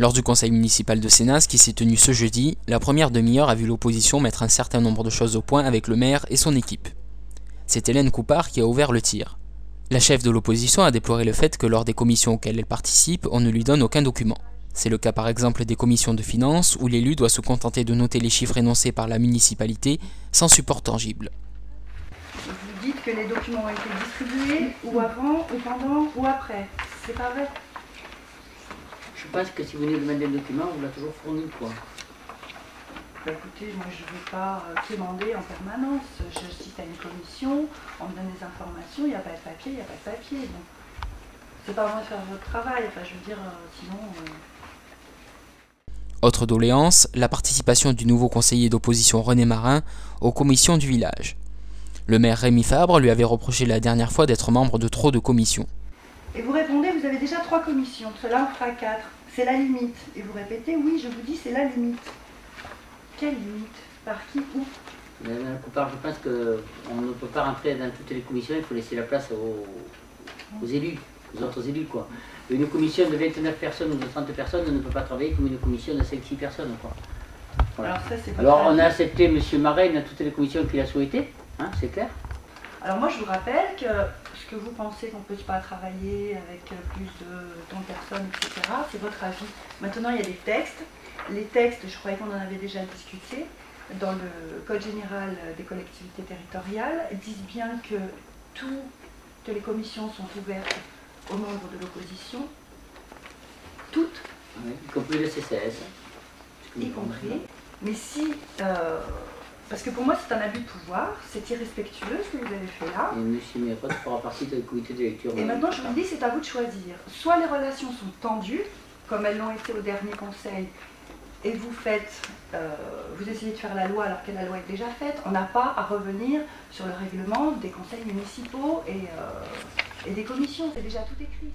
Lors du conseil municipal de Sénas qui s'est tenu ce jeudi, la première demi-heure a vu l'opposition mettre un certain nombre de choses au point avec le maire et son équipe. C'est Hélène Coupard qui a ouvert le tir. La chef de l'opposition a déploré le fait que lors des commissions auxquelles elle participe, on ne lui donne aucun document. C'est le cas par exemple des commissions de finances où l'élu doit se contenter de noter les chiffres énoncés par la municipalité sans support tangible. Vous dites que les documents ont été distribués ou avant, ou pendant, ou après. C'est pas vrai? Je pense que si vous venez demander un document, on l'a toujours fourni, quoi. Bah écoutez, moi je ne veux pas demander en permanence. Je cite à une commission, on me donne des informations, il n'y a pas de papier, il n'y a pas de papier. Donc, c'est pas à moi de faire votre travail, enfin je veux dire, sinon... Autre doléance, la participation du nouveau conseiller d'opposition René Marin aux commissions du village. Le maire Rémi Fabre lui avait reproché la dernière fois d'être membre de trop de commissions. Et vous répondez, vous avez déjà 3 commissions, cela en fera 4. C'est la limite. Et vous répétez, oui, je vous dis, c'est la limite. Quelle limite? Par qui? Où? Madame Coupard, je pense qu'on ne peut pas rentrer dans toutes les commissions, il faut laisser la place aux élus, aux autres élus, quoi. Une commission de 29 personnes ou de 30 personnes ne peut pas travailler comme une commission de 5-6 personnes, quoi. Voilà. Alors on a accepté M. Marin dans toutes les commissions qu'il a souhaité, hein, c'est clair. Alors moi je vous rappelle que ce que vous pensez qu'on ne peut pas travailler avec plus de tant de personnes, etc., c'est votre avis. Maintenant il y a des textes. Les textes, je croyais qu'on en avait déjà discuté, dans le Code général des collectivités territoriales, disent bien que toutes les commissions sont ouvertes aux membres de l'opposition. Toutes. Oui, y compris le CCS. Y compris. Mais si... parce que pour moi, c'est un abus de pouvoir, c'est irrespectueux ce que vous avez fait là. Et M. Mérot fera partie du comité de lecture. Et maintenant, je vous dis, c'est à vous de choisir. Soit les relations sont tendues, comme elles l'ont été au dernier conseil, et vous vous essayez de faire la loi alors que la loi est déjà faite. On n'a pas à revenir sur le règlement des conseils municipaux et des commissions. C'est déjà tout écrit.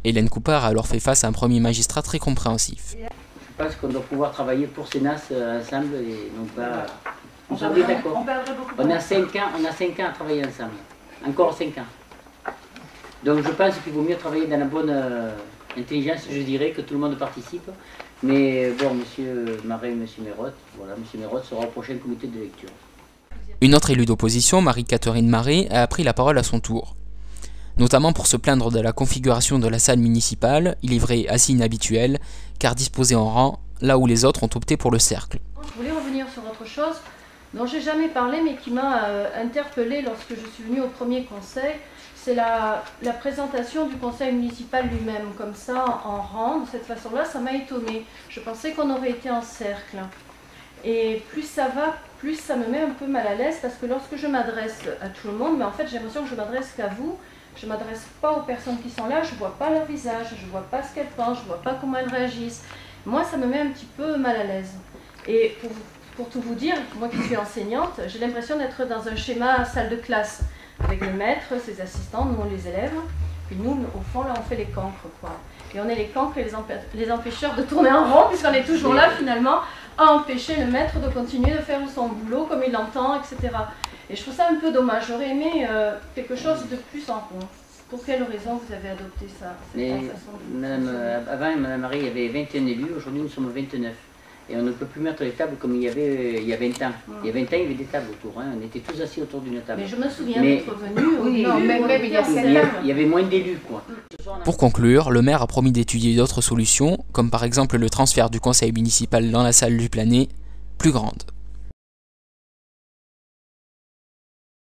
Hélène Coupard a alors fait face à un premier magistrat très compréhensif. Je pense qu'on doit pouvoir travailler pour Sénas ensemble et non pas... On perdrait beaucoup. On a 5 ans à travailler ensemble. Encore 5 ans. Donc je pense qu'il vaut mieux travailler dans la bonne intelligence, je dirais, que tout le monde participe. Mais bon, M. Marin et M. Mérot, voilà, M. Mérot sera au prochain comité de lecture. Une autre élue d'opposition, Marie-Catherine Marais, a pris la parole à son tour. Notamment pour se plaindre de la configuration de la salle municipale, il est vrai assez inhabituelle, car disposée en rang, là où les autres ont opté pour le cercle. Je voulais revenir sur autre chose dont j'ai jamais parlé mais qui m'a interpellée lorsque je suis venue au premier conseil. C'est la présentation du conseil municipal lui-même, comme ça, en rang, de cette façon-là, ça m'a étonnée. Je pensais qu'on aurait été en cercle. Et plus ça va, plus ça me met un peu mal à l'aise, parce que lorsque je m'adresse à tout le monde, mais en fait j'ai l'impression que je m'adresse qu'à vous, je ne m'adresse pas aux personnes qui sont là, je ne vois pas leur visage, je ne vois pas ce qu'elles pensent, je ne vois pas comment elles réagissent. Moi, ça me met un petit peu mal à l'aise. Et pour tout vous dire, moi qui suis enseignante, j'ai l'impression d'être dans un schéma salle de classe, avec le maître, ses assistants, nous on les élèves, puis nous, au fond, là, on fait les cancres, quoi. Et on est les cancres et les empêcheurs de tourner en rond, puisqu'on est toujours là, finalement, à empêcher le maître de continuer de faire son boulot comme il l'entend, etc. Et je trouve ça un peu dommage. J'aurais aimé quelque chose de plus en rond. Pour quelle raison vous avez adopté ça? Avant, Mme Marie, il y avait 21 élus, aujourd'hui nous sommes 29. Et on ne peut plus mettre les tables comme il y avait il y a 20 ans. Il y a 20 ans, il y avait des tables autour, hein. On était tous assis autour d'une table. Mais je me souviens d'être venu au début, il y avait moins d'élus, quoi. Pour conclure, le maire a promis d'étudier d'autres solutions, comme par exemple le transfert du conseil municipal dans la salle du Planet, plus grande.